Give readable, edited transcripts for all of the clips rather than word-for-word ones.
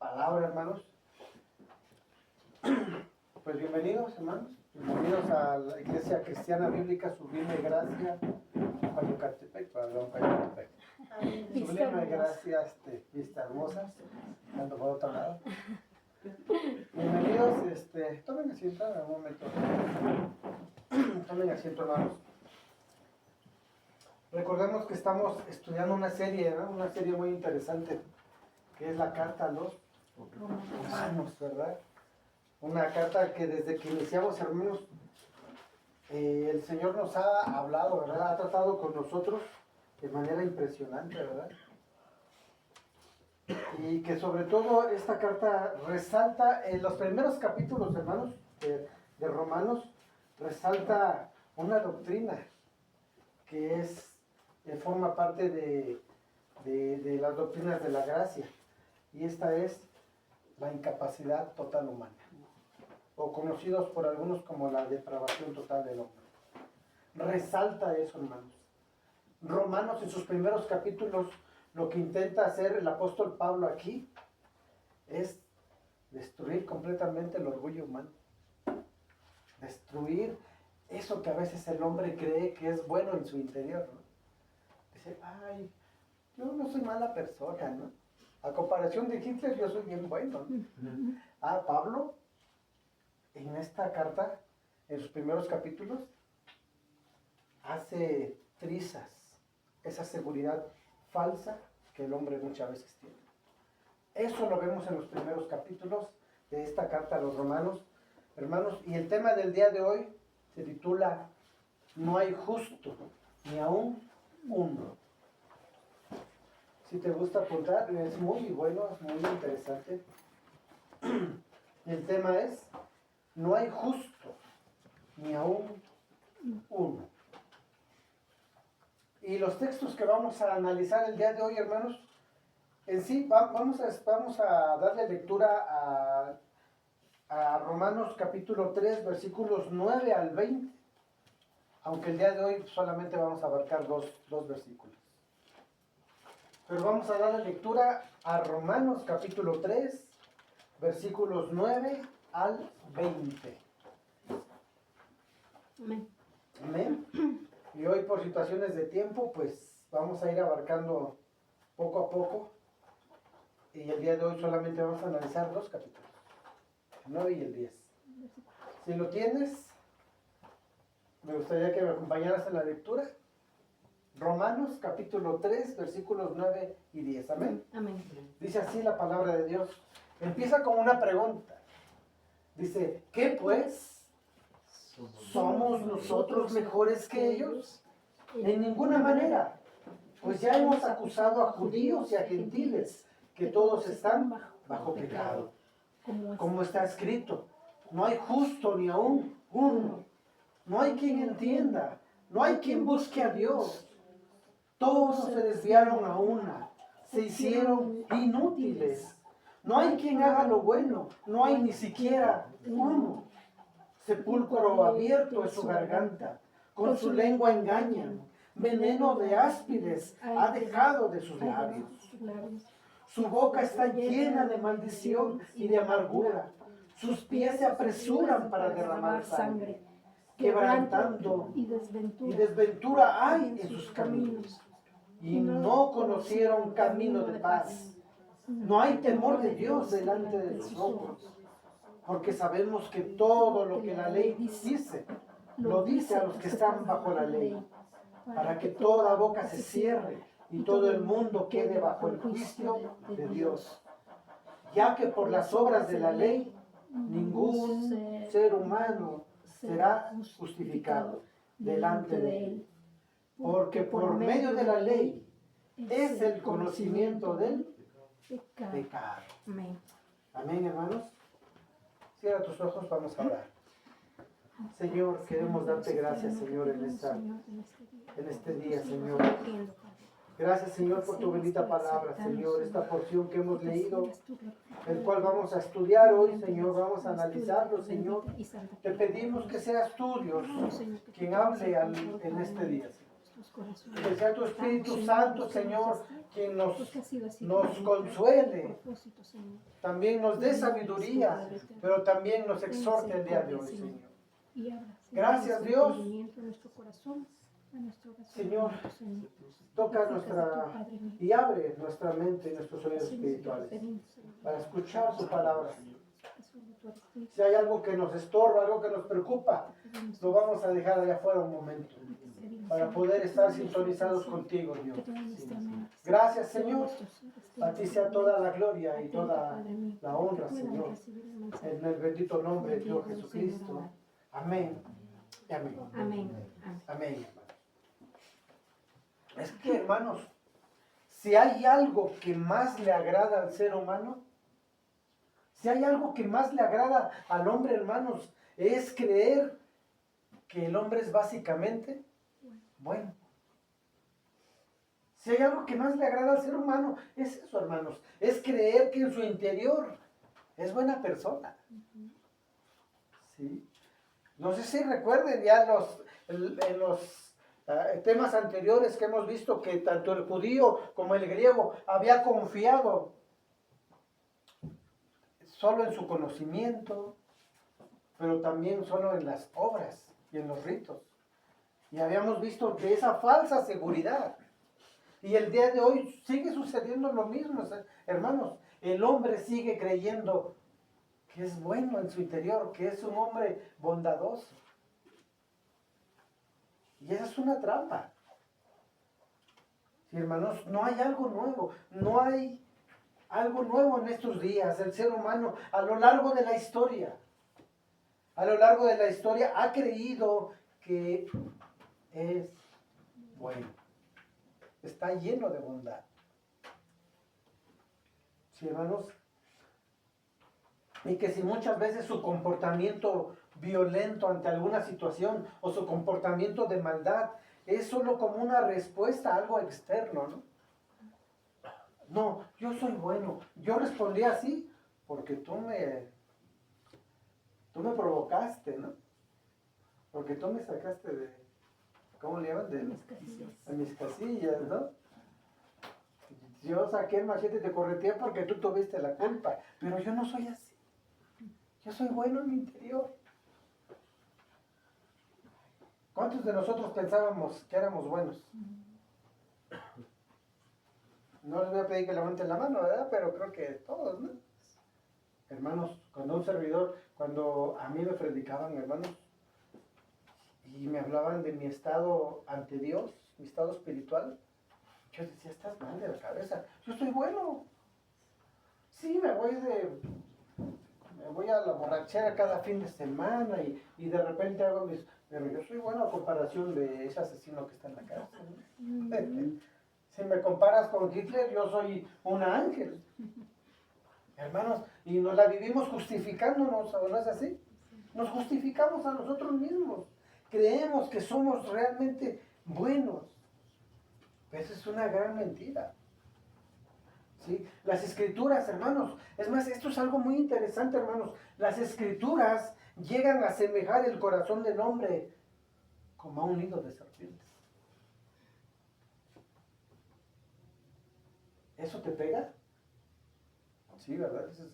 palabra, hermanos. Pues bienvenidos, hermanos. Bienvenidos a la Iglesia Cristiana Bíblica Sublime Gracia, Payocatepec, Payocatepec. Sublime Gracia, Vista Hermosas, ando por otro lado. Bienvenidos, tomen asiento en un momento. Tomen asiento, hermanos. Recordemos que estamos estudiando una serie, ¿no? Una serie muy interesante, que es la carta a los Romanos, ¿verdad? Una carta que desde que iniciamos, hermanos, el Señor nos ha hablado, ¿verdad? Ha tratado con nosotros de manera impresionante, ¿verdad? Y que sobre todo esta carta resalta, en los primeros capítulos, hermanos, de Romanos, resalta una doctrina que forma parte de las doctrinas de la gracia. Y esta es la incapacidad total humana, o conocidos por algunos como la depravación total del hombre. Resalta eso, hermanos. Romanos, en sus primeros capítulos, lo que intenta hacer el apóstol Pablo aquí es destruir completamente el orgullo humano. Destruir eso que a veces el hombre cree que es bueno en su interior, ¿no? Dice, ay, yo no soy mala persona, ¿no? A comparación de Hitler, yo soy bien bueno, ¿no? Pablo, en esta carta, en sus primeros capítulos, hace trizas esa seguridad falsa que el hombre muchas veces tiene. Eso lo vemos en los primeros capítulos de esta carta a los Romanos, hermanos, y el tema del día de hoy se titula No hay justo, ni aún uno. Si te gusta apuntar, es muy bueno, es muy interesante. El tema es No hay justo, ni aún uno. Y los textos que vamos a analizar el día de hoy, hermanos, en sí vamos a darle lectura a Romanos capítulo 3, versículos 9 al 20, aunque el día de hoy solamente vamos a abarcar dos versículos. Pero vamos a darle lectura a Romanos capítulo 3, versículos 9 al 20. Amén. Amén. Y hoy por situaciones de tiempo, pues vamos a ir abarcando poco a poco. Y el día de hoy solamente vamos a analizar dos capítulos, el 9 y el 10. Si lo tienes, me gustaría que me acompañaras en la lectura. Romanos capítulo 3, versículos 9 y 10. Amén. Amén. Dice así la palabra de Dios. Empieza con una pregunta. Dice, ¿qué pues? ¿Somos nosotros mejores que ellos? En ninguna manera, pues ya hemos acusado a judíos y a gentiles que todos están bajo pecado. Como está escrito, no hay justo ni aún uno. No hay quien entienda, no hay quien busque a Dios. Todos se desviaron a una, se hicieron inútiles. No hay quien haga lo bueno, no hay ni siquiera uno. Sepulcro abierto es su garganta, con su lengua engañan, veneno de áspides ha dejado de sus labios. Su boca está llena de maldición y de amargura, sus pies se apresuran para derramar sangre, quebrantando y desventura hay en sus caminos, y no conocieron camino de paz. No hay temor de Dios delante de los ojos. Porque sabemos que todo lo que la ley dice, lo dice a los que están bajo la ley, para que toda boca se cierre y todo el mundo quede bajo el juicio de Dios. Ya que por las obras de la ley, ningún ser humano será justificado delante de él. Porque por medio de la ley es el conocimiento del pecado. Amén. Amén, hermanos. Cierra tus ojos, vamos a orar. Señor, queremos darte gracias, Señor, en este día, Señor. Gracias, Señor, por tu bendita palabra, Señor, esta porción que hemos leído, el cual vamos a estudiar hoy, Señor, vamos a analizarlo, Señor. Te pedimos que seas tú, Dios, quien hable en este día, Señor. Que sea tu Espíritu Santo, Señor, quien nos consuele. También nos dé sabiduría, pero también nos exhorte el día de hoy, Señor. Gracias, Dios. Señor, toca y abre nuestra mente y nuestros oídos espirituales para escuchar tu palabra. Si hay algo que nos estorba, algo que nos preocupa, lo vamos a dejar allá afuera un momento para poder estar sintonizados contigo, Dios. Gracias, Señor. A ti sea toda la gloria y toda la honra, Señor. En el bendito nombre de Dios Jesucristo. Amén. Amén. Amén. Amén. Es que, hermanos, si hay algo que más le agrada al ser humano, si hay algo que más le agrada al hombre, hermanos, es creer que el hombre es básicamente bueno. Si hay algo que más le agrada al ser humano, es eso, hermanos. Es creer que en su interior es buena persona. ¿Sí? No sé si recuerden ya en los temas anteriores que hemos visto que tanto el judío como el griego había confiado solo en su conocimiento, pero también solo en las obras y en los ritos. Y habíamos visto de esa falsa seguridad. Y el día de hoy sigue sucediendo lo mismo, hermanos. El hombre sigue creyendo que es bueno en su interior, que es un hombre bondadoso. Y esa es una trampa. Sí, hermanos, no hay algo nuevo, no hay algo nuevo en estos días. El ser humano a lo largo de la historia, ha creído que es bueno. Está lleno de bondad. Sí, hermanos. Y que si muchas veces su comportamiento violento ante alguna situación o su comportamiento de maldad es solo como una respuesta a algo externo, ¿no? No, yo soy bueno. Yo respondí así porque tú me provocaste, ¿no? Porque tú me sacaste de, ¿cómo le llaman? De mis casillas, ¿no? Yo saqué el machete y te correteé porque tú tuviste la culpa. Pero yo no soy así. Yo soy bueno en mi interior. ¿Cuántos de nosotros pensábamos que éramos buenos? No les voy a pedir que levanten la mano, ¿verdad? Pero creo que todos, ¿no? Hermanos, cuando a mí me predicaban, hermanos, y me hablaban de mi estado ante Dios, mi estado espiritual, yo decía, estás mal de la cabeza. Yo soy bueno. Sí, me voy a la borrachera cada fin de semana y de repente hago mis... Pero yo soy bueno a comparación de ese asesino que está en la cárcel, ¿no? Si me comparas con Hitler, yo soy un ángel. Hermanos, y nos la vivimos justificándonos, ¿o no es así? Nos justificamos a nosotros mismos. Creemos que somos realmente buenos. Esa es una gran mentira. ¿Sí? Las escrituras, hermanos, es más, esto es algo muy interesante, hermanos. Las escrituras llegan a asemejar el corazón del hombre como a un nido de serpientes. ¿Eso te pega? Sí, ¿verdad? Eso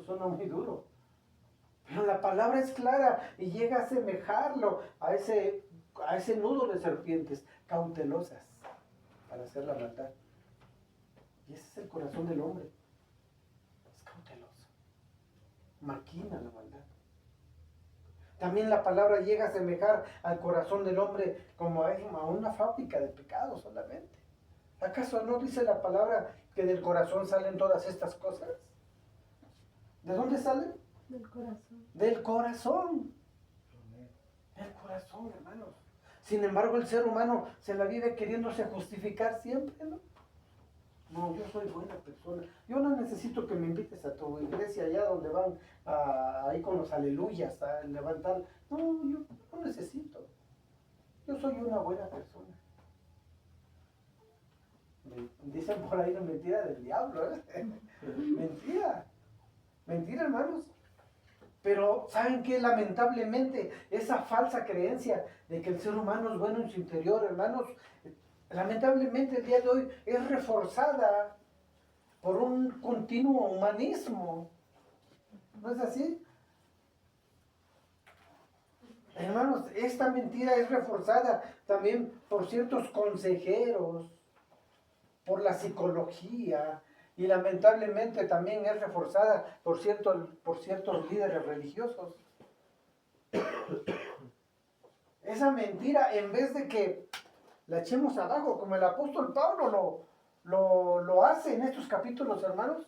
suena muy duro. Pero la palabra es clara y llega a asemejarlo a ese nudo de serpientes cautelosas para hacer la maldad. Y ese es el corazón del hombre. Es cauteloso. Maquina la maldad. También la palabra llega a asemejar al corazón del hombre como a una fábrica de pecado solamente. ¿Acaso no dice la palabra que del corazón salen todas estas cosas? ¿De dónde salen? Del corazón. Del corazón. Del corazón, hermanos. Sin embargo, el ser humano se la vive queriéndose justificar siempre, ¿no? No, yo soy buena persona. Yo no necesito que me invites a tu iglesia allá donde van ahí con los aleluyas a levantar. No, yo no necesito. Yo soy una buena persona. Dicen por ahí la mentira del diablo, ¿eh? Mentira. Mentira, hermanos. Pero ¿saben qué? Lamentablemente, esa falsa creencia de que el ser humano es bueno en su interior, hermanos, lamentablemente el día de hoy es reforzada por un continuo humanismo. ¿No es así? Hermanos, esta mentira es reforzada también por ciertos consejeros, por la psicología, y lamentablemente también es reforzada por ciertos líderes religiosos. Esa mentira, en vez de que la echemos abajo, como el apóstol Pablo lo hace en estos capítulos, hermanos,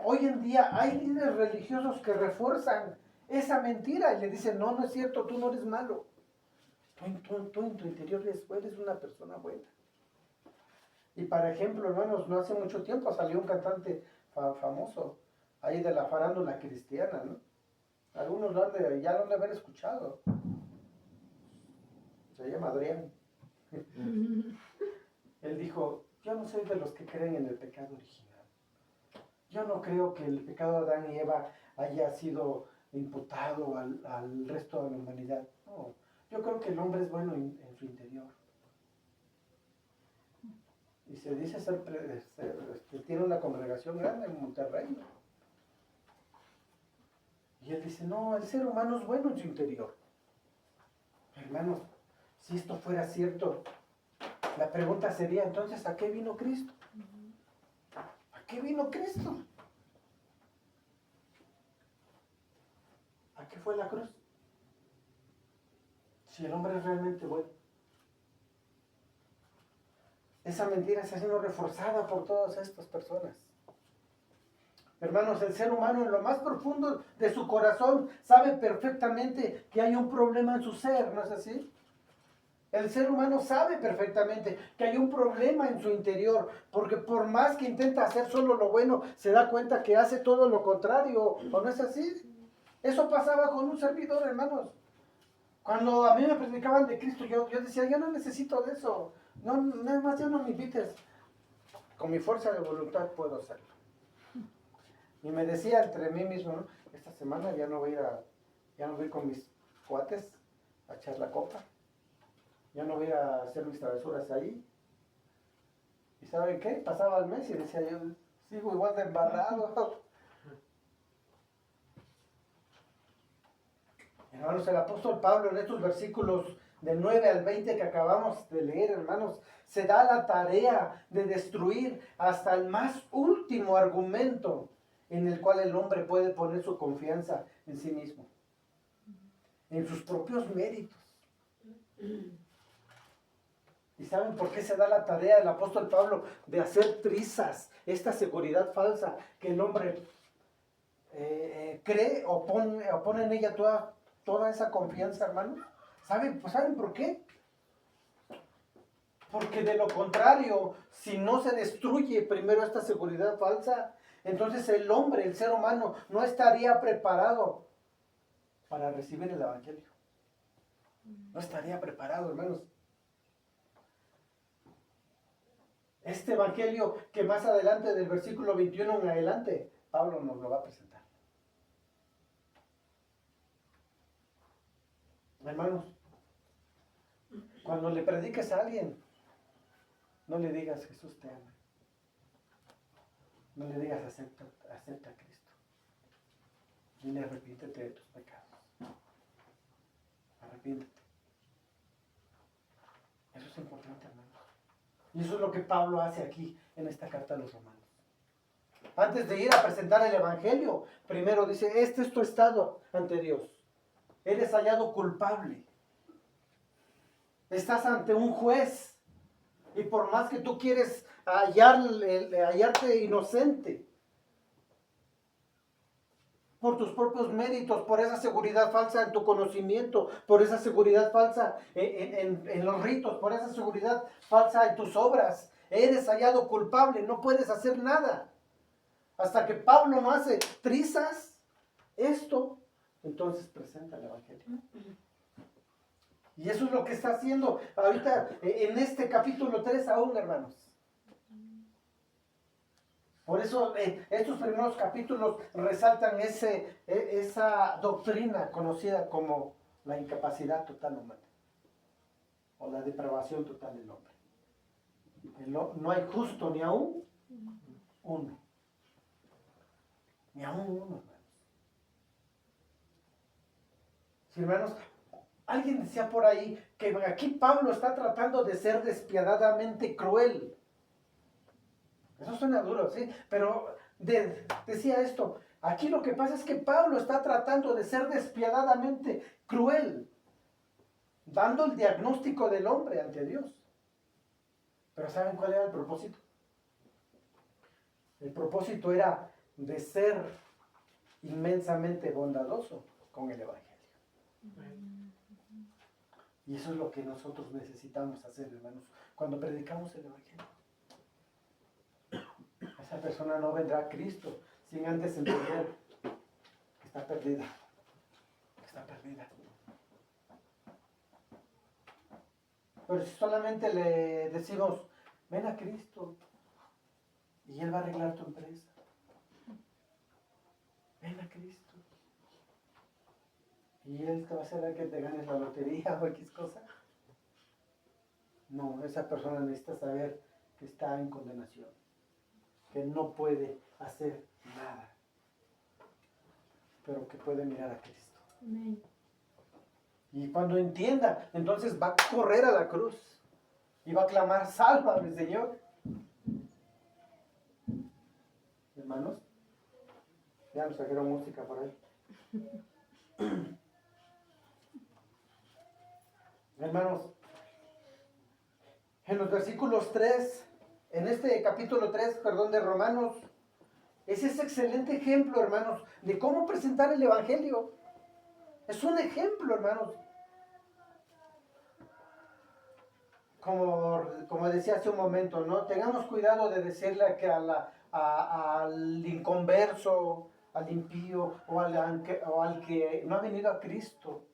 hoy en día hay líderes religiosos que refuerzan esa mentira y le dicen, no, no es cierto, tú no eres malo. Tú en tu interior eres una persona buena. Y por ejemplo, hermanos, no hace mucho tiempo salió un cantante famoso ahí de la farándula cristiana, ¿no? Algunos ya lo han de haber escuchado. Se llama Adrián. Él dijo, yo no soy de los que creen en el pecado original. Yo no creo que el pecado de Adán y Eva haya sido imputado al resto de la humanidad. No, yo creo que el hombre es bueno en su interior. Y se dice tiene una congregación grande en Monterrey, ¿no? Y él dice, no, el ser humano es bueno en su interior. Hermanos, si esto fuera cierto, la pregunta sería, entonces, ¿a qué vino Cristo? ¿A qué vino Cristo? ¿A qué fue la cruz? Si el hombre es realmente bueno. Esa mentira está siendo reforzada por todas estas personas. Hermanos, el ser humano en lo más profundo de su corazón sabe perfectamente que hay un problema en su ser, ¿no es así? El ser humano sabe perfectamente que hay un problema en su interior, porque por más que intenta hacer solo lo bueno, se da cuenta que hace todo lo contrario, ¿o no es así? Eso pasaba con un servidor, hermanos. Cuando a mí me predicaban de Cristo, yo decía, yo no necesito de eso. No, nada más ya no me invites. Con mi fuerza de voluntad puedo hacerlo. Y me decía entre mí mismo, ¿no? Esta semana ya no voy a ir con mis cuates a echar la copa. Ya no voy a hacer mis travesuras ahí. ¿Y saben qué? Pasaba el mes y decía yo, sigo igual de embarrado. Hermanos, el apóstol Pablo en estos versículos del 9 al 20 que acabamos de leer, hermanos, se da la tarea de destruir hasta el más último argumento en el cual el hombre puede poner su confianza en sí mismo, en sus propios méritos. ¿Y saben por qué se da la tarea del apóstol Pablo de hacer trizas esta seguridad falsa que el hombre cree o pone en ella toda esa confianza, hermano? ¿Saben por qué? Porque de lo contrario, si no se destruye primero esta seguridad falsa, entonces el hombre, el ser humano, no estaría preparado para recibir el evangelio. No estaría preparado, hermanos. Este evangelio que más adelante del versículo 21 en adelante, Pablo nos lo va a presentar. Hermanos, cuando le prediques a alguien, no le digas Jesús te ama. No le digas acepta a Cristo. Dile arrepiéntete de tus pecados. Arrepiéntete. Eso es importante, hermanos. Y eso es lo que Pablo hace aquí en esta carta a los romanos. Antes de ir a presentar el evangelio, primero dice, este es tu estado ante Dios. Eres hallado culpable. Estás ante un juez. Y por más que tú quieres hallarte inocente, por tus propios méritos, por esa seguridad falsa en tu conocimiento, por esa seguridad falsa en los ritos, por esa seguridad falsa en tus obras, eres hallado culpable, no puedes hacer nada. Hasta que Pablo no hace trizas, entonces presenta el evangelio. Y eso es lo que está haciendo ahorita en este capítulo 3 aún, hermanos. Por eso estos primeros capítulos resaltan esa doctrina conocida como la incapacidad total humana o la depravación total del hombre. No hay justo ni aún uno. Ni aún uno, hermanos. Sí, hermanos, alguien decía por ahí que aquí Pablo está tratando de ser despiadadamente cruel. Eso suena duro, ¿sí? Pero decía esto, aquí lo que pasa es que Pablo está tratando de ser despiadadamente cruel, dando el diagnóstico del hombre ante Dios. Pero ¿saben cuál era el propósito? El propósito era de ser inmensamente bondadoso con el Evangelio. Y eso es lo que nosotros necesitamos hacer, hermanos, cuando predicamos el Evangelio. Esa persona no vendrá a Cristo sin antes entender que está perdida. Que está perdida. Pero si solamente le decimos, ven a Cristo y Él va a arreglar tu empresa. Ven a Cristo. Y Él te va a hacer a que te ganes la lotería o X cosa. No, esa persona necesita saber que está en condenación. Que no puede hacer nada. Pero que puede mirar a Cristo. Amén. Y cuando entienda, entonces va a correr a la cruz. Y va a clamar, sálvame, Señor. Hermanos, ya nos trajeron música por ahí. Hermanos, en los versículos 3, en este capítulo 3, perdón, de Romanos, es ese excelente ejemplo, hermanos, de cómo presentar el Evangelio. Es un ejemplo, hermanos. Como decía hace un momento, ¿no? Tengamos cuidado de decirle que al inconverso, al impío o al que no ha venido a Cristo.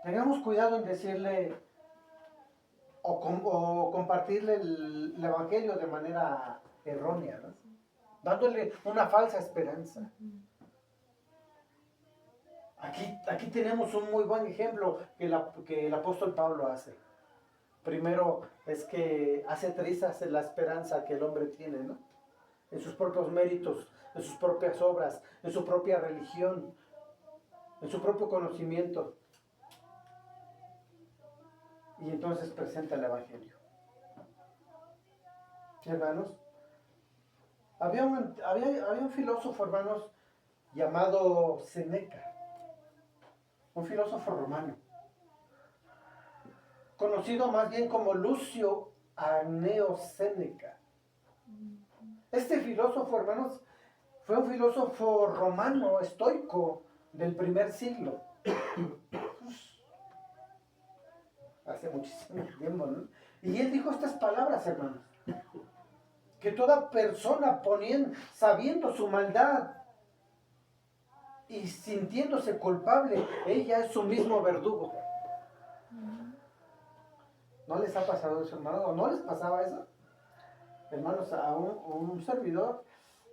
Tengamos cuidado en decirle o compartirle el Evangelio de manera errónea, ¿no? Dándole una falsa esperanza. Aquí tenemos un muy buen ejemplo que el apóstol Pablo hace. Primero es que hace trizas en la esperanza que el hombre tiene, ¿no? En sus propios méritos, en sus propias obras, en su propia religión, en su propio conocimiento. Y entonces presenta el Evangelio. ¿Sí, hermanos? Había un filósofo, hermanos, llamado Séneca, un filósofo romano, conocido más bien como Lucio Anneo Séneca. Este filósofo, hermanos, fue un filósofo romano, estoico, del primer siglo. Hace muchísimo tiempo, ¿no? Y él dijo estas palabras, hermanos. Que toda persona sabiendo su maldad y sintiéndose culpable, ella es su mismo verdugo. ¿No les ha pasado eso, hermanos? ¿O no les pasaba eso? Hermanos, a un servidor,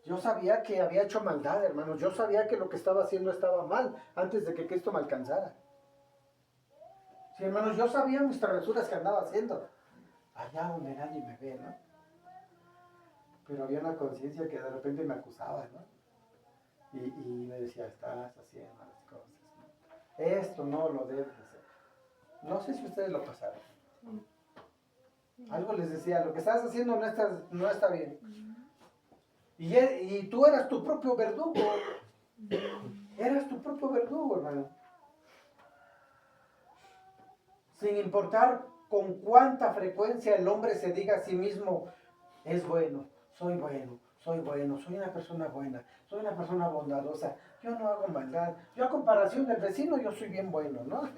yo sabía que había hecho maldad, hermanos. Yo sabía que lo que estaba haciendo estaba mal antes de que Cristo me alcanzara. Sí, hermanos, yo sabía mis travesuras que andaba haciendo. Allá donde nadie me ve, ¿no? Pero había una conciencia que de repente me acusaba, ¿no? Y me decía, estás haciendo las cosas, ¿no? Esto no lo debes hacer. No sé si ustedes lo pasaron. Algo les decía, lo que estás haciendo no está bien. Y tú eras tu propio verdugo. Eras tu propio verdugo, hermano. Sin importar con cuánta frecuencia el hombre se diga a sí mismo, es bueno, soy una persona buena, soy una persona bondadosa, yo no hago maldad. Yo a comparación del vecino, yo soy bien bueno, ¿no?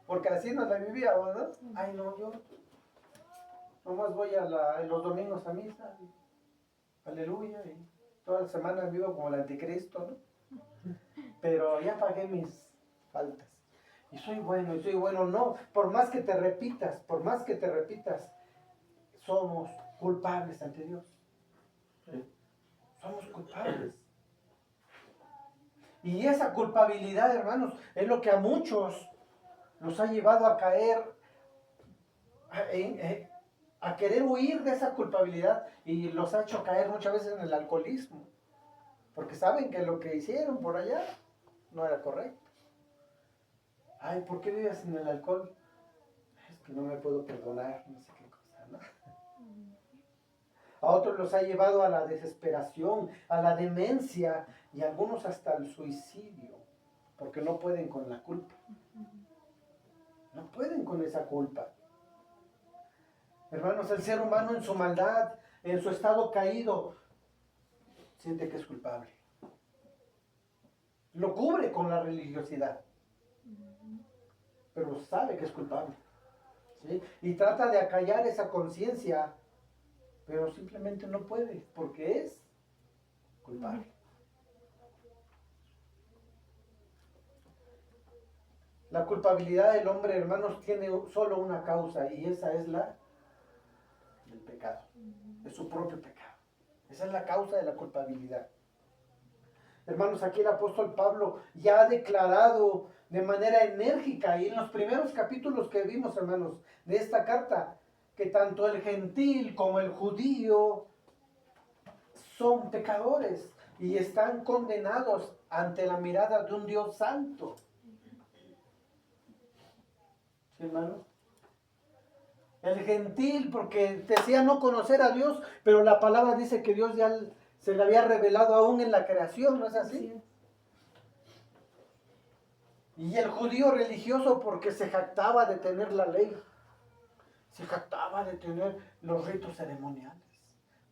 Porque así nos la vivíamos, ¿no? Ay, no, yo nomás voy en los domingos a misa, aleluya, y toda la semana vivo como el anticristo, ¿no? Pero ya pagué mis faltas. Y soy bueno, no, por más que te repitas, somos culpables ante Dios. ¿Sí? somos culpables. Y esa culpabilidad, hermanos, es lo que a muchos los ha llevado a caer, a querer huir de esa culpabilidad y los ha hecho caer muchas veces en el alcoholismo. Porque saben que lo que hicieron por allá no era correcto. Ay, ¿por qué vives en el alcohol? Es que no me puedo perdonar, no sé qué cosa, ¿no? A otros los ha llevado a la desesperación, a la demencia y a algunos hasta al suicidio, porque no pueden con la culpa. No pueden con esa culpa. Hermanos, el ser humano en su maldad, en su estado caído, siente que es culpable. Lo cubre con la religiosidad, pero sabe que es culpable. ¿Sí? Y trata de acallar esa conciencia, pero simplemente no puede, porque es culpable. La culpabilidad del hombre, hermanos, tiene solo una causa, y esa es la del pecado, de su propio pecado. Esa es la causa de la culpabilidad. Hermanos, aquí el apóstol Pablo ya ha declarado de manera enérgica, y en los primeros capítulos que vimos, hermanos, de esta carta, que tanto el gentil como el judío son pecadores y están condenados ante la mirada de un Dios santo. ¿Sí, hermanos? El gentil, porque decía no conocer a Dios, pero la palabra dice que Dios ya se le había revelado aún en la creación, ¿no es así? Y el judío religioso porque se jactaba de tener la ley, se jactaba de tener los ritos ceremoniales,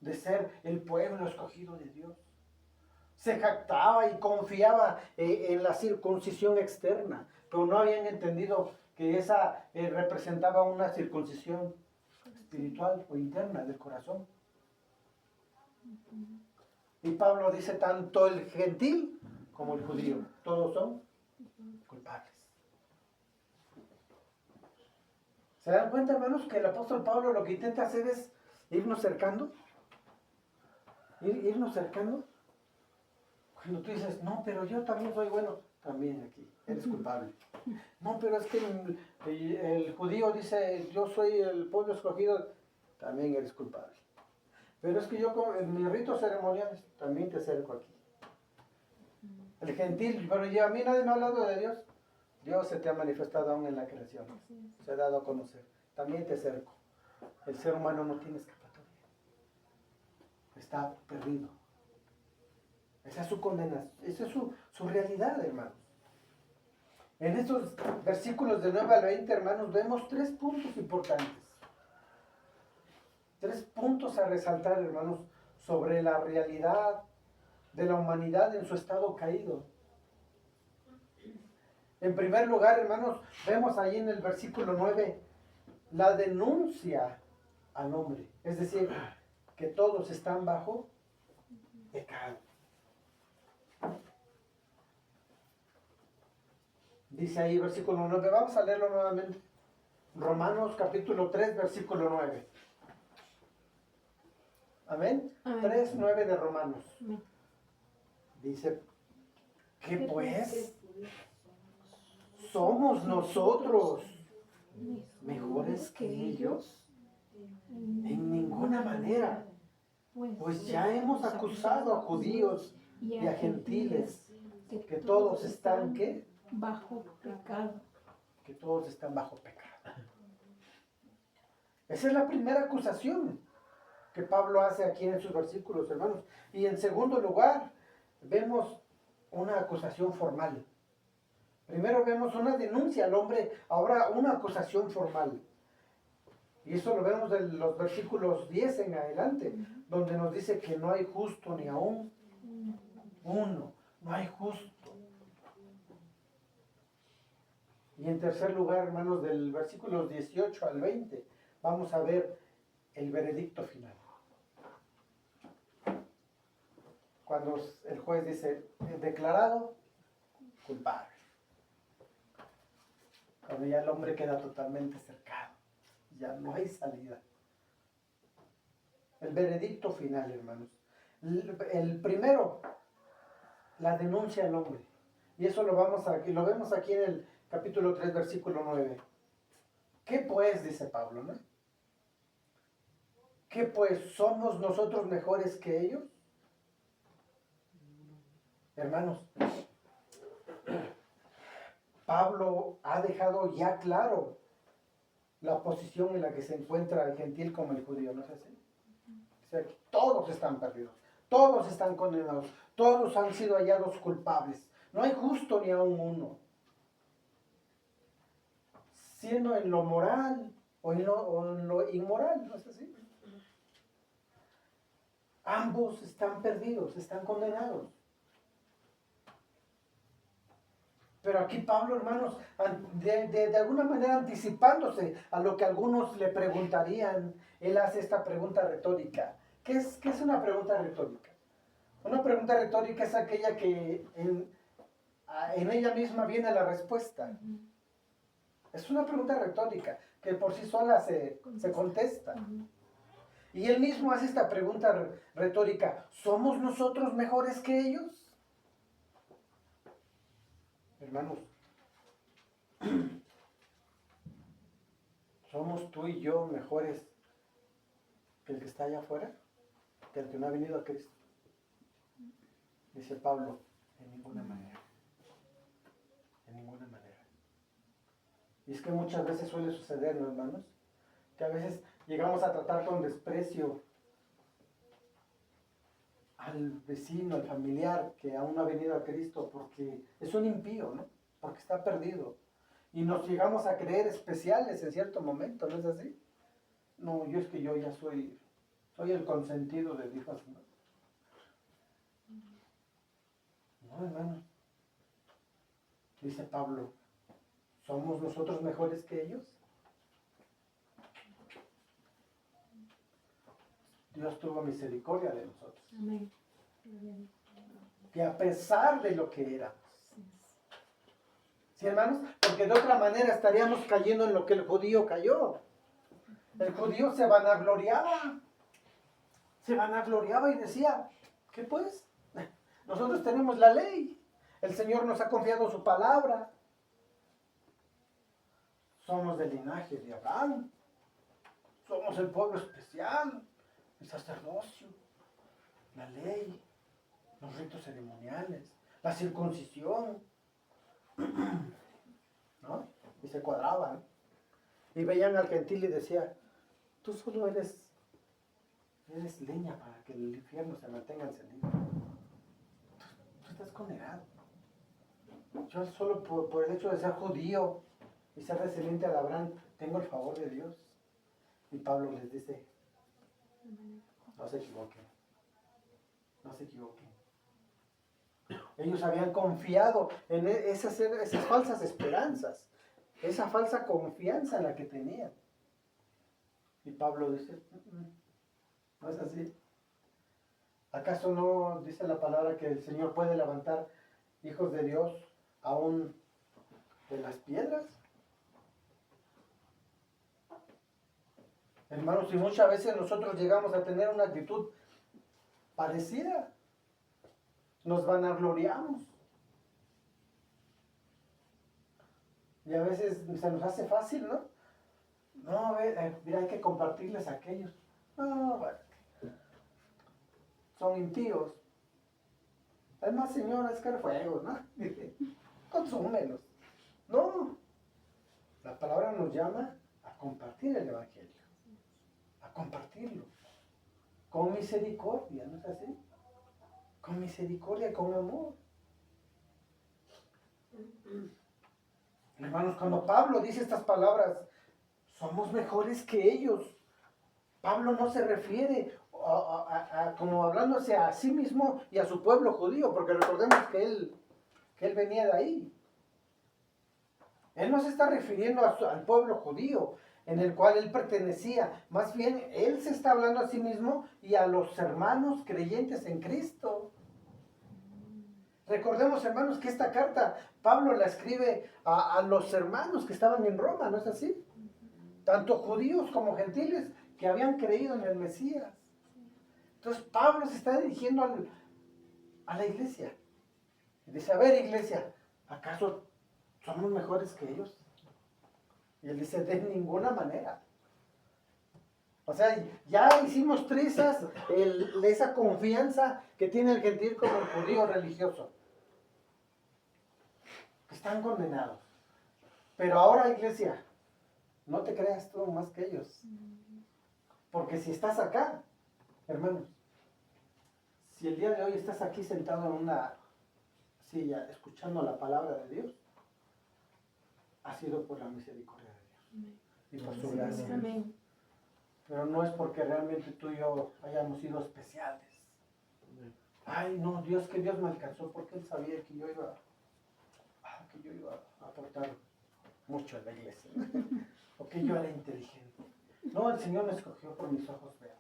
de ser el pueblo escogido de Dios. Se jactaba y confiaba en la circuncisión externa, pero no habían entendido que esa representaba una circuncisión espiritual o interna del corazón. Y Pablo dice, tanto el gentil como el judío, todos son culpables. ¿Se dan cuenta, hermanos, que el apóstol Pablo lo que intenta hacer es irnos cercando? Irnos cercando. Cuando tú dices, no, pero yo también soy bueno, también aquí, eres culpable. No, pero es que el judío dice, yo soy el pueblo escogido, también eres culpable. Pero es que yo en mis ritos ceremoniales también te acerco aquí. El gentil, pero ya a mí nadie me ha hablado de Dios. Dios se te ha manifestado aún en la creación. Se ha dado a conocer. También te acerco. El ser humano no tiene escapatoria. Está perdido. Esa es su condena. Esa es su realidad, hermanos. En estos versículos de 9 al 20, hermanos, vemos 3 puntos importantes. 3 puntos a resaltar, hermanos, sobre la realidad de la humanidad en su estado caído. En primer lugar, hermanos, vemos ahí en el versículo 9 la denuncia al hombre. Es decir, que todos están bajo pecado. Dice ahí versículo 9, vamos a leerlo nuevamente. Romanos capítulo 3, versículo 9. Amén. 3, 9 de Romanos. Amén. Dice, ¿qué pues? ¿Somos nosotros mejores que ellos? En ninguna manera. Pues ya hemos acusado a judíos y a gentiles que todos están, ¿qué? Bajo pecado. Que todos están bajo pecado. Esa es la primera acusación que Pablo hace aquí en sus versículos, hermanos. Y en segundo lugar, vemos una acusación formal. Primero vemos una denuncia al hombre, ahora una acusación formal. Y eso lo vemos en los versículos 10 en adelante, donde nos dice que no hay justo ni aún uno. No hay justo. Y en tercer lugar, hermanos, del versículos 18 al 20, vamos a ver el veredicto final. Cuando el juez dice, declarado culpable. Cuando ya el hombre queda totalmente cercado. Ya no hay salida. El veredicto final, hermanos. El primero, la denuncia al hombre. Y eso lo vemos aquí en el capítulo 3, versículo 9. ¿Qué pues? Dice Pablo, ¿no? ¿Qué pues? ¿Somos nosotros mejores que ellos? Hermanos, Pablo ha dejado ya claro la posición en la que se encuentra el gentil como el judío, ¿no es así? O sea, que todos están perdidos, todos están condenados, todos han sido hallados culpables. No hay justo ni aun uno. Siendo en lo moral o en lo inmoral, ¿no es así? Ambos están perdidos, están condenados. Pero aquí Pablo, hermanos, de alguna manera anticipándose a lo que algunos le preguntarían, él hace esta pregunta retórica. ¿Qué es una pregunta retórica? Una pregunta retórica es aquella que en ella misma viene la respuesta. Es una pregunta retórica que por sí sola se contesta. Y él mismo hace esta pregunta retórica. ¿Somos nosotros mejores que ellos? Hermanos, ¿somos tú y yo mejores que el que está allá afuera? ¿Que el que no ha venido a Cristo? Dice Pablo, en ninguna manera. En ninguna manera. Y es que muchas veces suele suceder, ¿no, hermanos? Que a veces llegamos a tratar con desprecio al vecino, al familiar que aún no ha venido a Cristo porque es un impío, ¿no? Porque está perdido. Y nos llegamos a creer especiales en cierto momento, ¿no es así? No, yo es que yo ya soy el consentido de Dios, ¿no? No, hermano. Dice Pablo, ¿somos nosotros mejores que ellos? Dios tuvo misericordia de nosotros. Amén. Que a pesar de lo que éramos. ¿Sí, hermanos? Porque de otra manera estaríamos cayendo en lo que el judío cayó. El judío se vanagloriaba. Se vanagloriaba y decía, ¿qué pues? Nosotros tenemos la ley. El Señor nos ha confiado su palabra. Somos del linaje de Abraham. Somos el pueblo especial. El sacerdocio. La ley. Los ritos ceremoniales. La circuncisión. ¿No? Y se cuadraban. Y veían al gentil y decía, tú solo eres leña para que el infierno se mantenga encendido. Tú estás condenado. Yo solo por el hecho de ser judío y ser descendiente de Abraham, tengo el favor de Dios. Y Pablo les dice, no se equivoquen. No se equivoquen. Ellos habían confiado en esas falsas esperanzas, esa falsa confianza en la que tenían. Y Pablo dice, no es así. ¿Acaso no dice la palabra que el Señor puede levantar hijos de Dios aún de las piedras? Hermanos, y muchas veces nosotros llegamos a tener una actitud parecida. Nos vanagloriamos. Y a veces se nos hace fácil, ¿no? No, mira, hay que compartirles a aquellos. No, bueno, son impíos. Además, señora, es que el fuego, ¿no? Consúmelos. No. La palabra nos llama a compartir el Evangelio. A compartirlo. Con misericordia, ¿no es así? Con misericordia, con amor. Hermanos, cuando Pablo dice estas palabras, somos mejores que ellos. Pablo no se refiere como hablándose a sí mismo y a su pueblo judío, porque recordemos que él venía de ahí. Él no se está refiriendo al pueblo judío en el cual él pertenecía. Más bien, él se está hablando a sí mismo y a los hermanos creyentes en Cristo. Recordemos, hermanos, que esta carta Pablo la escribe a los hermanos que estaban en Roma, ¿no es así? Tanto judíos como gentiles que habían creído en el Mesías. Entonces Pablo se está dirigiendo a la iglesia. Y dice, a ver, iglesia, ¿acaso somos mejores que ellos? Y él dice, de ninguna manera. O sea, ya hicimos trizas esa confianza que tiene el gentil como el judío religioso. Están condenados. Pero ahora, iglesia, no te creas tú más que ellos. Porque si estás acá, hermanos, si el día de hoy estás aquí sentado en una silla escuchando la palabra de Dios, ha sido por la misericordia de Dios y por su gracia. Amén. Pero no es porque realmente tú y yo hayamos sido especiales. Ay, no, Dios, que Dios me alcanzó porque Él sabía que yo iba a aportar mucho en la iglesia. O que yo era inteligente. No, el Señor me escogió por mis ojos verdes.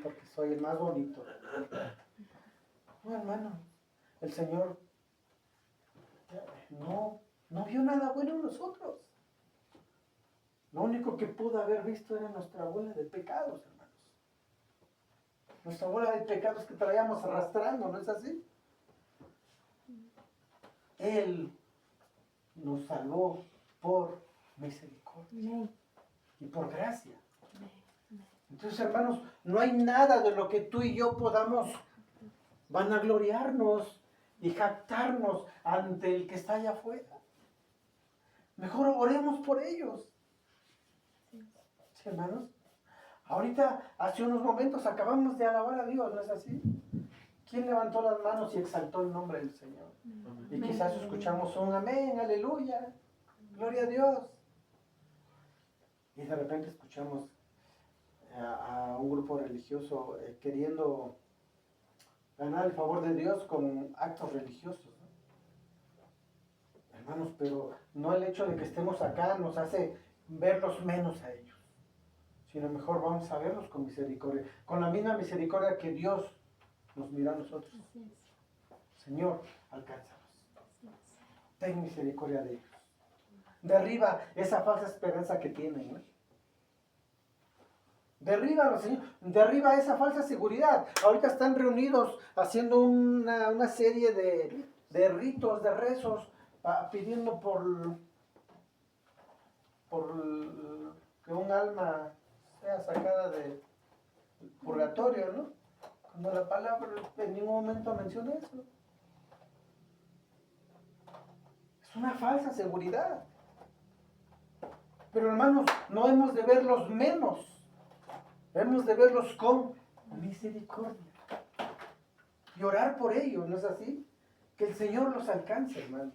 Porque soy el más bonito. No, hermano, el Señor no vio nada bueno en nosotros. Lo único que pudo haber visto era nuestra bola de pecados, hermanos. Nuestra bola de pecados que traíamos arrastrando, ¿no es así? Él nos salvó por misericordia y por gracia. Entonces, hermanos, no hay nada de lo que tú y yo podamos vanagloriarnos y jactarnos ante el que está allá afuera. Mejor oremos por ellos. ¿Sí, hermanos? Ahorita, hace unos momentos, acabamos de alabar a Dios, ¿no es así? ¿Quién levantó las manos y exaltó el nombre del Señor? Y quizás escuchamos un amén, aleluya, gloria a Dios. Y de repente escuchamos a un grupo religioso queriendo ganar el favor de Dios con actos religiosos, ¿no? Hermanos, pero no el hecho de que estemos acá nos hace verlos menos a ellos, sino mejor vamos a verlos con misericordia, con la misma misericordia que Dios nos mira a nosotros. Señor, alcánzalos. Ten misericordia de ellos. Derriba esa falsa esperanza que tienen, ¿no? Derríbalo, Señor. Derriba esa falsa seguridad. Ahorita están reunidos haciendo una serie de ritos, de rezos, pidiendo por que un alma sea sacada del purgatorio, ¿no? Cuando la palabra en ningún momento menciona eso. Es una falsa seguridad. Pero hermanos, no hemos de verlos menos. Hemos de verlos con misericordia. Y orar por ellos, ¿no es así? Que el Señor los alcance, hermanos.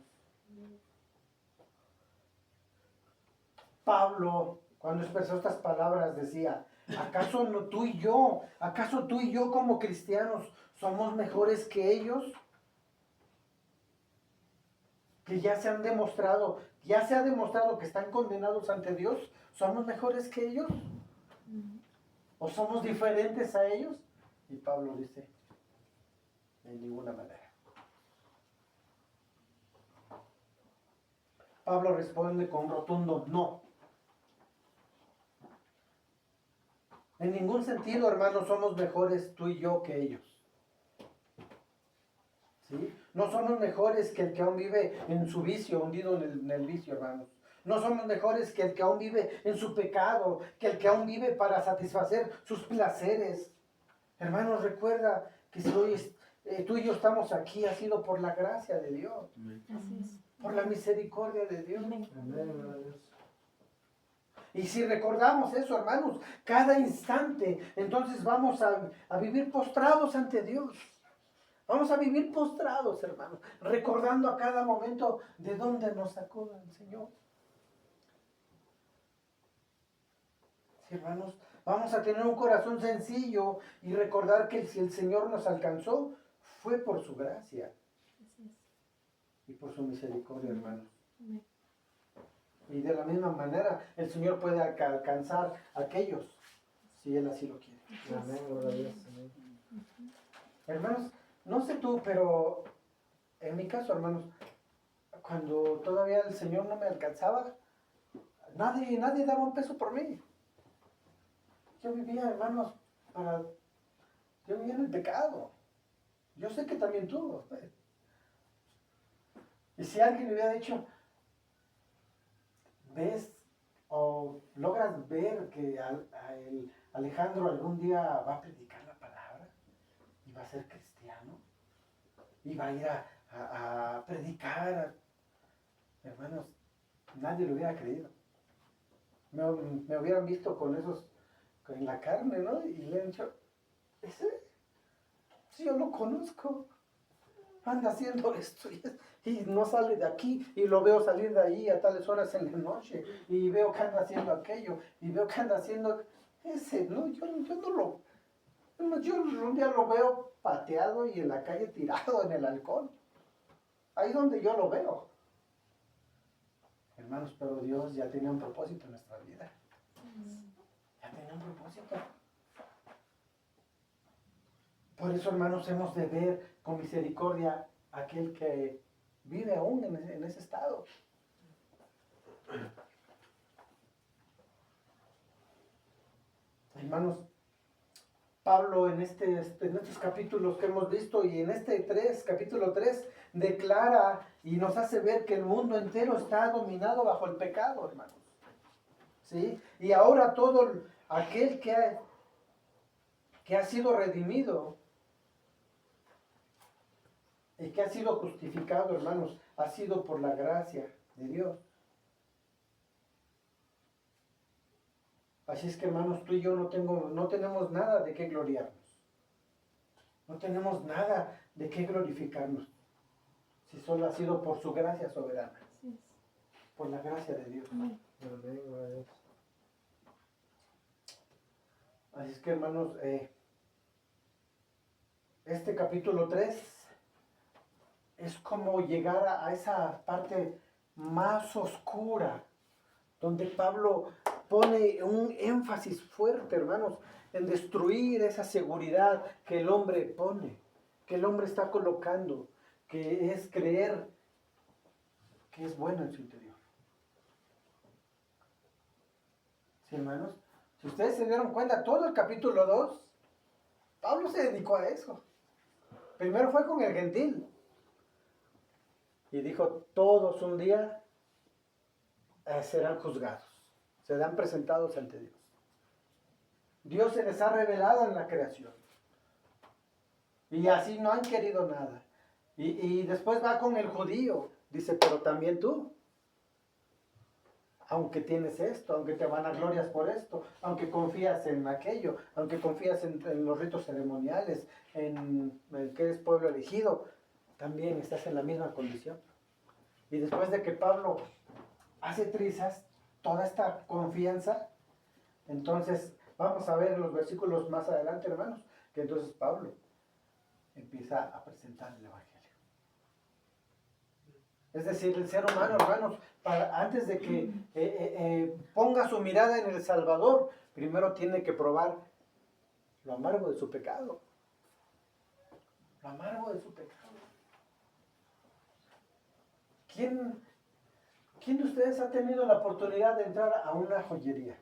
Pablo, cuando expresó estas palabras, decía, ¿acaso tú y yo como cristianos somos mejores que ellos? Que ya se ha demostrado que están condenados ante Dios. ¿Somos mejores que ellos? ¿O somos diferentes a ellos? Y Pablo dice, de ninguna manera. Pablo responde con rotundo no. En ningún sentido, hermanos, somos mejores tú y yo que ellos. ¿Sí? No somos mejores que el que aún vive en su vicio, hundido en el vicio, hermanos. No somos mejores que el que aún vive en su pecado, que el que aún vive para satisfacer sus placeres. Hermanos, recuerda que si hoy tú y yo estamos aquí, ha sido por la gracia de Dios. Así es. Por la misericordia de Dios. Amén. Y si recordamos eso, hermanos, cada instante, entonces vamos a vivir postrados ante Dios. Vamos a vivir postrados, hermanos, recordando a cada momento de dónde nos sacó el Señor. Sí, hermanos, vamos a tener un corazón sencillo y recordar que si el Señor nos alcanzó, fue por su gracia Así es. y por su misericordia, hermanos. Amén. Y de la misma manera, el Señor puede alcanzar a aquellos, si Él así lo quiere. Amén, gloria a Dios. Amén. Hermanos, no sé tú, pero en mi caso, hermanos, cuando todavía el Señor no me alcanzaba, nadie daba un peso por mí. Yo vivía, hermanos, Yo vivía en el pecado. Yo sé que también tú. Y si alguien le hubiera dicho, ves o logras ver que el Alejandro algún día va a predicar la palabra y va a ser cristiano y va a ir a predicar, hermanos, nadie lo hubiera creído. Me hubieran visto con esos, en la carne, ¿no? Y le han dicho, ese, sí, yo lo conozco, anda haciendo esto y no sale de aquí, y lo veo salir de ahí a tales horas en la noche, y veo que anda haciendo aquello, y veo que anda haciendo ese, ¿no? Yo no lo, yo un día lo veo pateado y en la calle tirado en el alcohol, ahí donde yo lo veo. Hermanos, pero Dios ya tenía un propósito en nuestra vida. Ya tenía un propósito. Por eso, hermanos, hemos de ver con misericordia a aquel que vive aún en ese estado. Hermanos, Pablo en estos capítulos que hemos visto y en capítulo 3, declara y nos hace ver que el mundo entero está dominado bajo el pecado, hermanos. ¿Sí? Y ahora todo aquel que ha sido redimido y que ha sido justificado, hermanos, ha sido por la gracia de Dios. Así es que, hermanos, tú y yo no tenemos nada de qué gloriarnos. No tenemos nada de qué glorificarnos. Si solo ha sido por su gracia soberana. Por la gracia de Dios. Así es que, hermanos, este capítulo 3 es como llegar a esa parte más oscura, donde Pablo pone un énfasis fuerte, hermanos, en destruir esa seguridad que el hombre pone, que el hombre está colocando, que es creer que es bueno en su interior. ¿Sí, hermanos? Si ustedes se dieron cuenta, todo el capítulo 2, Pablo se dedicó a eso. Primero fue con el gentil. Y dijo, todos un día serán juzgados, serán presentados ante Dios. Dios se les ha revelado en la creación. Y así no han querido nada. Y después va con el judío. Dice, pero también tú. Aunque tienes esto, aunque te van a glorias por esto, aunque confías en aquello, aunque confías en los ritos ceremoniales, en que eres pueblo elegido, también estás en la misma condición. Y después de que Pablo hace trizas toda esta confianza, entonces vamos a ver los versículos más adelante, hermanos, que entonces Pablo empieza a presentar el Evangelio. Es decir, el ser humano, hermanos, antes de que ponga su mirada en el Salvador, primero tiene que probar lo amargo de su pecado. Lo amargo de su pecado. ¿Quién de ustedes ha tenido la oportunidad de entrar a una joyería?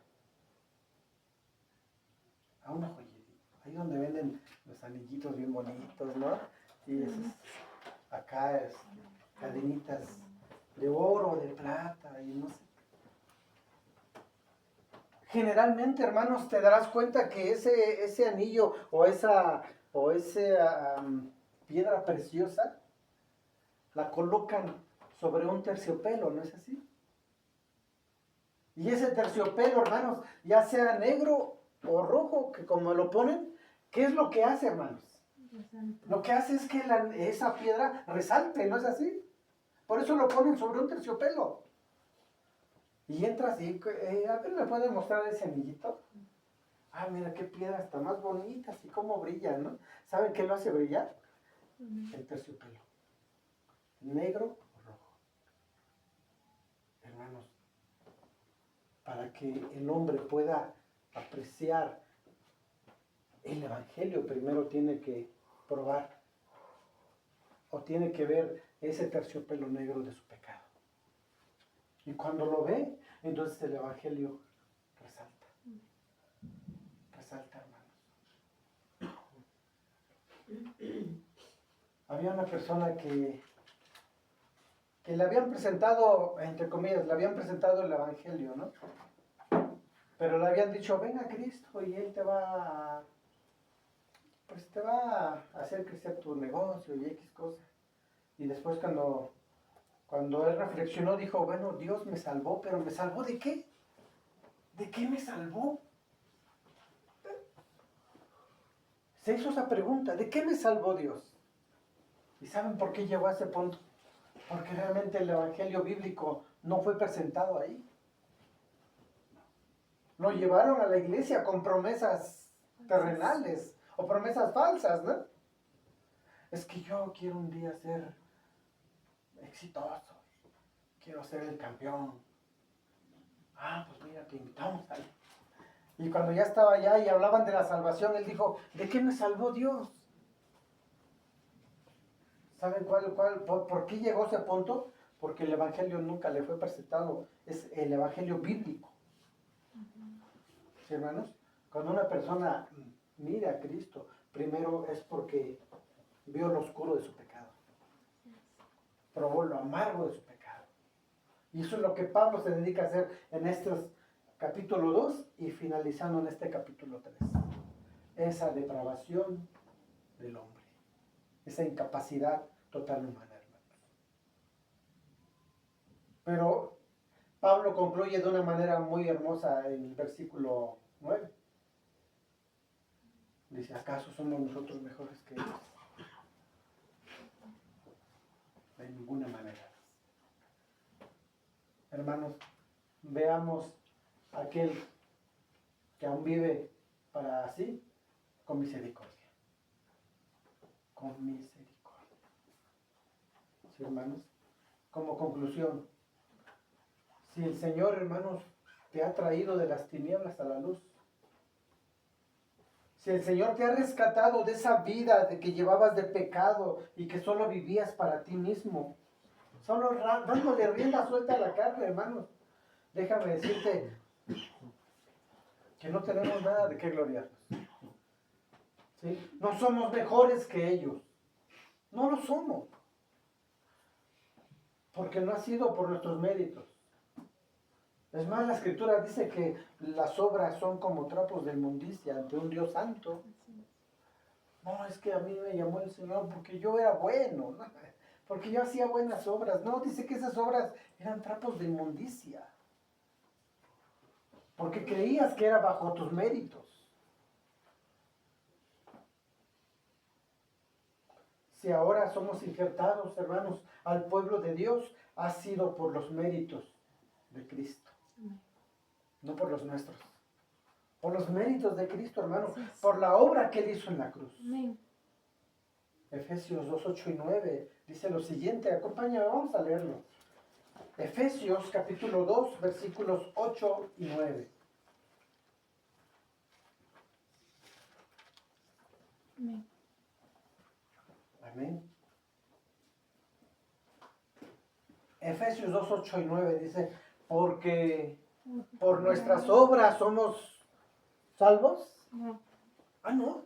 A una joyería. Ahí donde venden los anillitos bien bonitos, ¿no? Y esas, acá cadenitas de oro, de plata, y no sé. Generalmente, hermanos, te darás cuenta que ese anillo o esa piedra preciosa la colocan sobre un terciopelo, ¿no es así? Y ese terciopelo, hermanos, ya sea negro o rojo, que como lo ponen, ¿qué es lo que hace, hermanos? Lo que hace es que esa piedra resalte, ¿no es así? Por eso lo ponen sobre un terciopelo. Y entras y, a ver, ¿me puede mostrar ese anillito? Ah, mira qué piedras está más bonitas y cómo brillan, ¿no? ¿Saben qué lo hace brillar? El terciopelo. Negro o rojo. Hermanos, para que el hombre pueda apreciar el Evangelio, primero tiene que probar o tiene que ver ese terciopelo negro de su pecado. Y cuando lo ve, entonces el Evangelio resalta. Resalta, hermanos. Había una persona que le habían presentado, entre comillas, le habían presentado el Evangelio, ¿no? Pero le habían dicho, ven a Cristo y Él te va a hacer crecer tu negocio y X cosas. Y después cuando él reflexionó, dijo, bueno, Dios me salvó, pero ¿me salvó de qué? ¿De qué me salvó? Se hizo esa pregunta, ¿de qué me salvó Dios? ¿Y saben por qué llegó a ese punto? Porque realmente el Evangelio bíblico no fue presentado ahí. Lo llevaron a la iglesia con promesas terrenales o promesas falsas, ¿no? Es que yo quiero un día ser exitoso, quiero ser el campeón. Ah, pues mira, te invitamos ahí. Y cuando ya estaba allá y hablaban de la salvación, él dijo, ¿de qué me salvó Dios? ¿Saben por qué llegó a ese punto? Porque el Evangelio nunca le fue presentado, es el Evangelio bíblico. ¿Sí, hermanos? Cuando una persona mira a Cristo, primero es porque vio lo oscuro de su pecado, probó lo amargo de su pecado. Y eso es lo que Pablo se dedica a hacer en estos capítulo 2 y finalizando en este capítulo 3. Esa depravación del hombre, esa incapacidad total humana, hermanos. Pero Pablo concluye de una manera muy hermosa en el versículo 9. Dice, ¿acaso somos nosotros mejores que ellos? De ninguna manera. Hermanos, veamos a aquel que aún vive para sí con misericordia. Con misericordia. ¿Sí, hermanos? Como conclusión, si el Señor, hermanos, te ha traído de las tinieblas a la luz, si el Señor te ha rescatado de esa vida de que llevabas de pecado y que solo vivías para ti mismo, solo dándole rienda suelta a la carne, hermanos, déjame decirte que no tenemos nada de qué gloriarnos. ¿Sí? No somos mejores que ellos. No lo somos. Porque no ha sido por nuestros méritos. Es más, la Escritura dice que las obras son como trapos de inmundicia ante un Dios santo. No, es que a mí me llamó el Señor porque yo era bueno, ¿no? Porque yo hacía buenas obras. No, dice que esas obras eran trapos de inmundicia. Porque creías que era bajo tus méritos. Si ahora somos injertados, hermanos, al pueblo de Dios, ha sido por los méritos de Cristo. No por los nuestros. Por los méritos de Cristo, hermano. Por la obra que Él hizo en la cruz. Amén. Efesios 2, 8 y 9 dice lo siguiente. Acompáñame, vamos a leerlo. Efesios capítulo 2, versículos 8 y 9. Amén. Amén. Efesios 2, 8 y 9 dice, porque por nuestras obras somos salvos. No. Ah, no.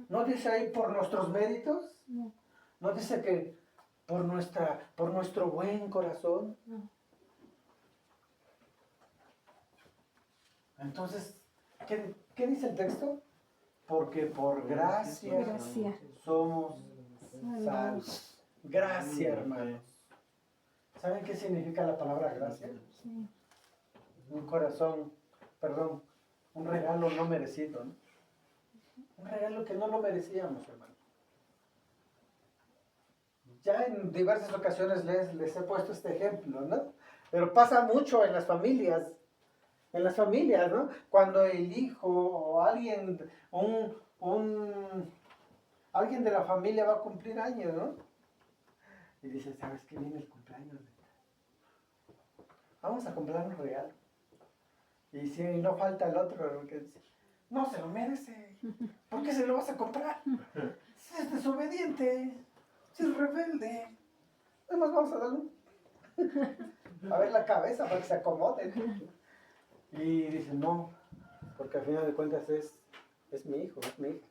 ¿No dice ahí por nuestros méritos? No. ¿No dice que por nuestro buen corazón? No. Entonces, ¿qué dice el texto? Porque por gracia somos salvos. Gracia, hermanos. ¿Saben qué significa la palabra gracia? Sí. Un regalo no merecido, ¿no? Un regalo que no lo merecíamos, hermano. Ya en diversas ocasiones les he puesto este ejemplo, ¿no? Pero pasa mucho en las familias. En las familias, ¿no? Cuando el hijo o alguien de la familia va a cumplir años, ¿no? Y dice, ¿sabes qué? Viene el cumpleaños. Vamos a comprar un regalo. Y si no falta el otro que dice, no se lo merece. ¿Por qué se lo vas a comprar? Si es desobediente, si es rebelde. Además vamos a darle a ver la cabeza para que se acomode. Y dice, no, porque al final de cuentas es mi hijo, es mi hija.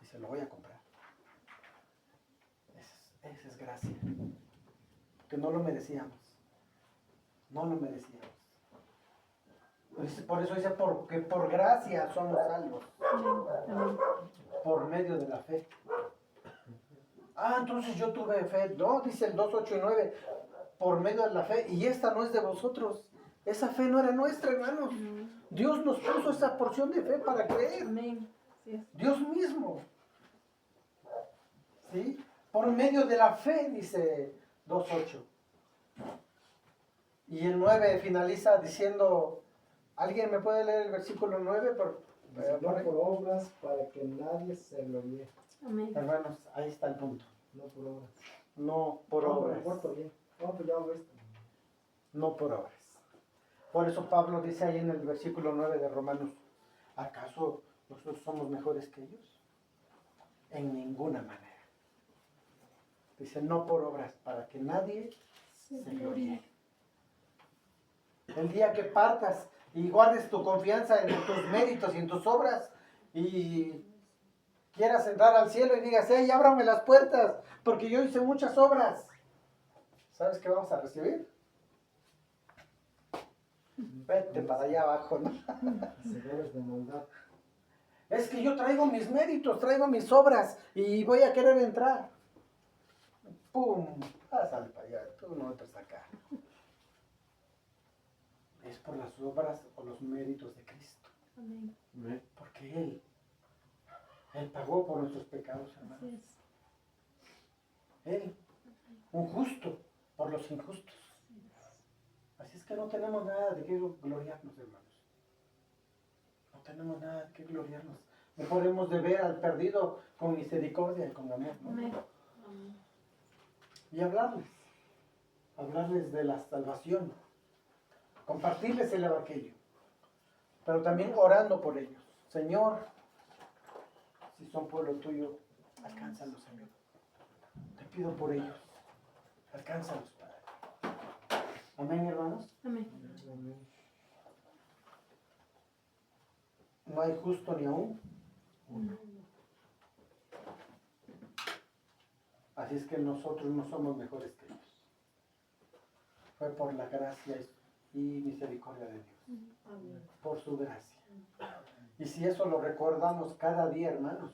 Y se lo voy a comprar. pues es gracia. Que no lo merecíamos. No lo merecíamos. Por eso dice, porque por gracia somos salvos. Amén. Por medio de la fe. Ah, entonces yo tuve fe. No, dice el 2, 8 y 9. Por medio de la fe. Y esta no es de vosotros. Esa fe no era nuestra, hermanos. Dios nos puso esa porción de fe para creer. Amén. Así es. Dios mismo. ¿Sí? Por medio de la fe, dice 2.8. Y el 9 finaliza diciendo, ¿alguien me puede leer el versículo 9? No por obras para que nadie se gloríe. Amén. Hermanos, ahí está el punto. No por obras. No por No, obras. me porto bien. No, pues ya hago esto. No por obras. Por eso Pablo dice ahí en el versículo 9 de Romanos, ¿acaso nosotros somos mejores que ellos? En ninguna manera. Dice, no por obras, para que nadie se gloríe. El día que partas y guardes tu confianza en tus méritos y en tus obras y quieras entrar al cielo y digas, ¡hey, ábrame las puertas! Porque yo hice muchas obras. ¿Sabes qué vamos a recibir? Vete para allá abajo, ¿no? Hacedores de maldad. Es que yo traigo mis méritos, traigo mis obras y voy a querer entrar. ¡Pum! Sal para allá, tú no entras acá. Es por las obras o los méritos de Cristo. Amén. Porque Él pagó por nuestros pecados, hermanos. Así es. Él, un justo por los injustos. Así es que no tenemos nada de qué gloriarnos, hermanos. No tenemos nada de qué gloriarnos. Mejor hemos de ver al perdido con misericordia y con amor, ¿no? Amén. Y hablarles de la salvación, compartirles el evangelio, pero también orando por ellos. Señor, si son pueblo tuyo, alcánzalos, Señor. Te pido por ellos, alcánzalos, Padre. Amén, hermanos. Amén. Amén. No hay justo ni aún. Así es que nosotros no somos mejores que ellos. Fue por la gracia y misericordia de Dios. Por su gracia. Y si eso lo recordamos cada día, hermanos,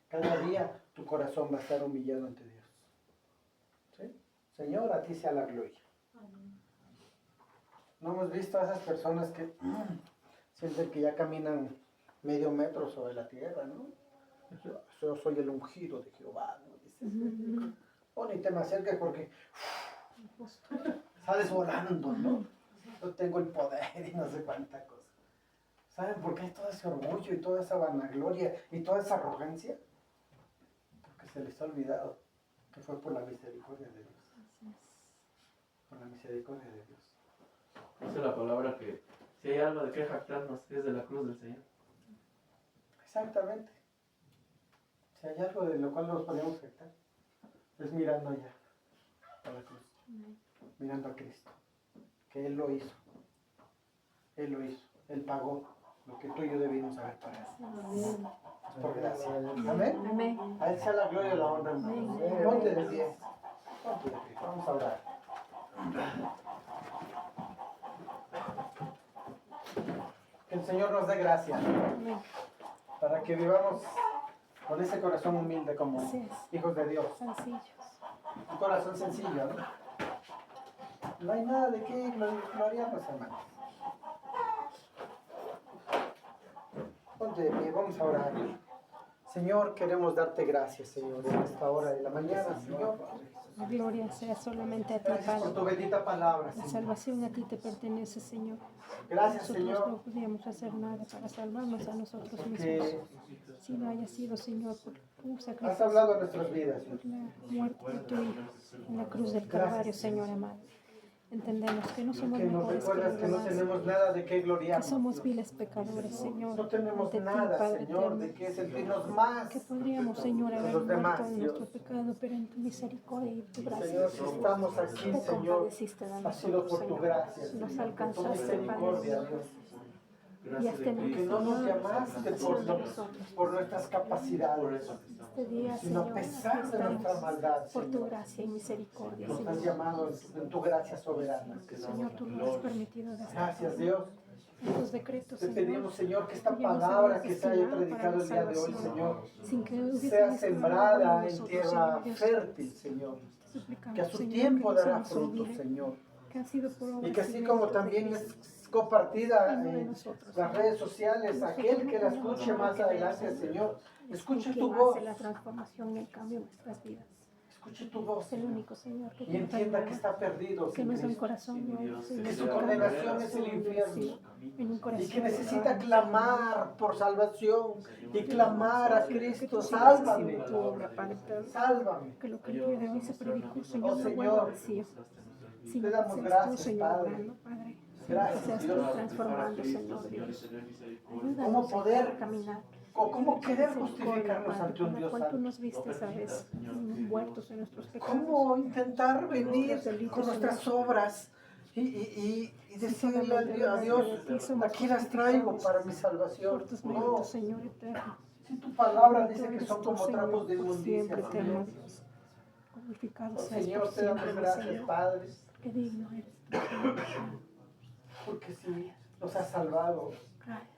cada día tu corazón va a estar humillado ante Dios. ¿Sí? Señor, a ti sea la gloria. ¿No hemos visto a esas personas que sienten que ya caminan medio metro sobre la tierra, ¿no? Yo soy el ungido de Jehová, ¿no? Dices, oh, ni te me acerques porque sales volando, ¿no? Yo tengo el poder y no sé cuánta cosa. ¿Saben por qué hay todo ese orgullo y toda esa vanagloria y toda esa arrogancia? Porque se les ha olvidado que fue por la misericordia de Dios. Por la misericordia de Dios. Dice la palabra que si hay algo de qué jactarnos es de la cruz del Señor. Exactamente. Si hay algo de lo cual nos podemos jactar, es mirando allá a la cruz, mirando a Cristo, que Él lo hizo. Él lo hizo. Él pagó lo que tú y yo debimos haber pagado. Es por gracia. Amén. Amén. A Él sea la gloria y la honra. Amén. Ponte de pie. Ponte de pie. Vamos a orar. Que el Señor nos dé gracia Amén. para que vivamos con ese corazón humilde como Así es. hijos de Dios. Sencillos. Un corazón sencillo, ¿no? No hay nada de qué gloriarnos, hermanos. Ponte de pie, vamos a orar. Señor, queremos darte gracias, Señor, en esta hora de la mañana, Señor. La gloria sea solamente a ti, Gracias por Padre. tu bendita palabra, La Señor. salvación a ti te pertenece, Señor. Gracias, Nosotros Señor, no podíamos hacer nada para salvarnos a nosotros mismos. que Si no haya sido, Señor, por tu has sacrificio, hablado a nuestras vidas, Señor. por la muerte de tu Hijo en la cruz del Calvario, Señor amado. Entendemos que no somos Que nos mejores que recuerdas los que no demás, tenemos nada de qué que gloriarnos. somos viles pecadores, Señor. No tenemos ante ti, nada, Padre Señor, eterno. de qué sentirnos más. Que podríamos, Señor, de haber los demás, muerto en Dios. nuestro pecado, pero en tu misericordia y tu gracia, Señor, si estamos aquí, te Señor, compadeciste de ha sido nosotros, por tu Señor. gracia, Nos Señor, por tu alcanzaste, misericordia, Padre. Dios. Y has tenido Que no nos llamaste compasión de nosotros. por nuestras capacidades, este día, sino a Señor, aquí pesar de nuestra estamos maldad, por tu Señor. gracia y misericordia, Nos has Señor. llamado en tu gracia soberana. Señor, tú lo has permitido de esta Gracias, forma. Dios. En tus decretos, Te Señor, pedimos, Señor, que esta tú ya nos palabra habías que se haya destinado para predicado la el día de hoy, salvación, Señor, sin que hubiese sea visto sembrada nada en nosotros, tierra Señor Dios. fértil, Señor. Te suplicamos, Que a su Señor, tiempo que no se dará nos fruto, olvide Señor. que ha sido por obras Y que así y como méritos de también Cristo, es compartida y no de en nosotros, las Señor. redes sociales, aquel que la escuche más adelante, Señor, escuche tu voz, hace la transformación y el cambio en nuestras vidas. escuche tu voz, Es el único, Señor, que y nos entienda que ayuda. está perdido Que sin no es un Cristo, corazón nuevo, Señor, que su un condenación corazón es el infierno, endurecido, en un y corazón que necesita quebrantado. clamar por salvación y clamar a Que Cristo, tú sálvame, sigas haciendo tu obra, Padre eterno. sálvame. Que lo que el día de hoy se predicó, Oh, Señor, no Señor, vuelva vacío, te sino que damos seas tú, gracias, Señor, Padre. obrando, Padre. Gracias, Que seas tú Dios. transformando, Señor Dios. ¿Cómo Ayúdanos poder a caminar. o cómo querer Misericordia, justificarnos Padre, ante un por la Dios cual tú santo? nos viste esa vez, muertos en nuestros pecados. ¿Cómo intentar venir con nuestras obras y decirle a Dios, aquí las traigo para mi salvación? Por tus No, méritos, Señor eterno. si tu palabra dice Tú que eres son tú, como Señor, trapos de por inmundicia, siempre, eterno Señor. Dios. Glorificado Oh, seas Señor, por te damos siempre, mi gracias, Señor. Padre, Qué digno eres tú, Señor. porque si nos has salvado, Gracias.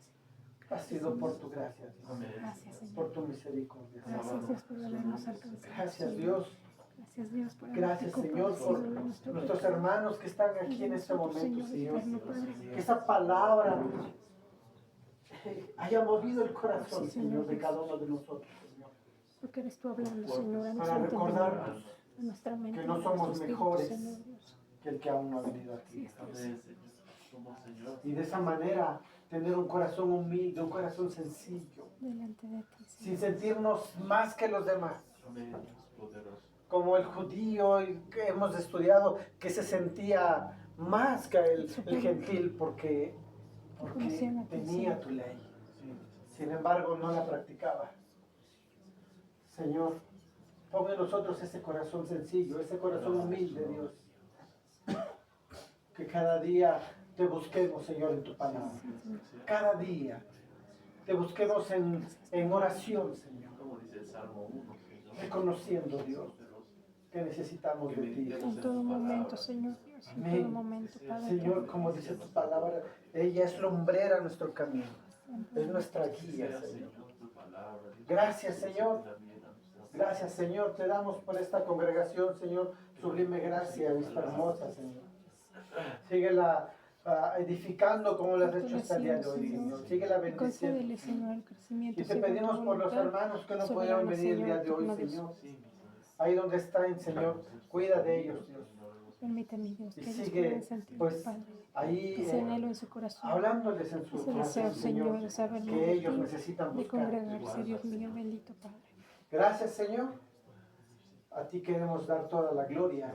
ha sido por tu gracia, Dios, Gracias, Señor. por tu misericordia. Gracias, Dios, por habernos alcanzado. Gracias, Señor. Dios. Gracias, Dios, por Gracias, haberte Señor, por compadecido de nuestro nuestros pecado. hermanos que están aquí en este Nosotros, momento, Señor. eterno Padre. Que esa palabra haya movido el corazón, Sí, Señor, Señor. de cada uno de nosotros, Señor. Porque eres tú hablando, Señor, a Para nuestro entendimiento, recordarnos a nuestra mente, que no a somos nuestro espíritu, mejores Señor Dios. que el que aún no ha venido aquí. Así es, Dios. Y de esa manera tener un corazón humilde, un corazón sencillo, Delante de ti, sin Señor. sentirnos más que los demás. Como el judío que hemos estudiado, que se sentía más que el gentil porque tenía tu ley. Sin embargo, no la practicaba. Señor, pon en nosotros ese corazón sencillo, ese corazón humilde, Dios. Que cada día te busquemos, Señor, en tu palabra. Cada día te busquemos en oración, Señor. Como dice el Salmo 1, Reconociendo, Dios, que necesitamos de ti. En todo momento, Señor Dios, en Amén. todo momento, Padre. Señor, como dice tu palabra, ella es lumbrera a nuestro camino. Es nuestra guía, Señor. Gracias, Señor. Gracias, Señor. Te damos por esta congregación, Señor. Sublime gracia, vista hermosa, Señor. Síguela edificando como lo has hecho hasta el día de hoy, Señor. Síguela bendiciendo. Concédele, Señor, el crecimiento. Y te según pedimos tu por los voluntad. hermanos que no Soberano, pudieron venir el día Señor, de hoy, eterno Dios. Señor. Ahí donde están, Señor, cuida de ellos, Dios. Permíteme, Dios, Y que ellos sigue, puedan sentir, pues, Padre, ahí ese anhelo en su corazón. hablándoles en su Ese deseo, corazón, Señor, Señor, de saber más que de ellos ti, necesitan de buscar. congregarse, Dios mío, bendito Padre. Gracias, Señor. A ti queremos dar toda la gloria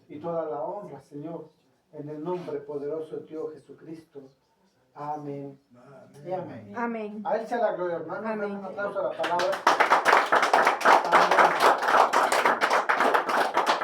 y toda la honra, Señor, en el nombre poderoso de Dios Jesucristo. Amén. Y amén. Amén. A Él sea la gloria, hermano. Amén. Un aplauso a la palabra.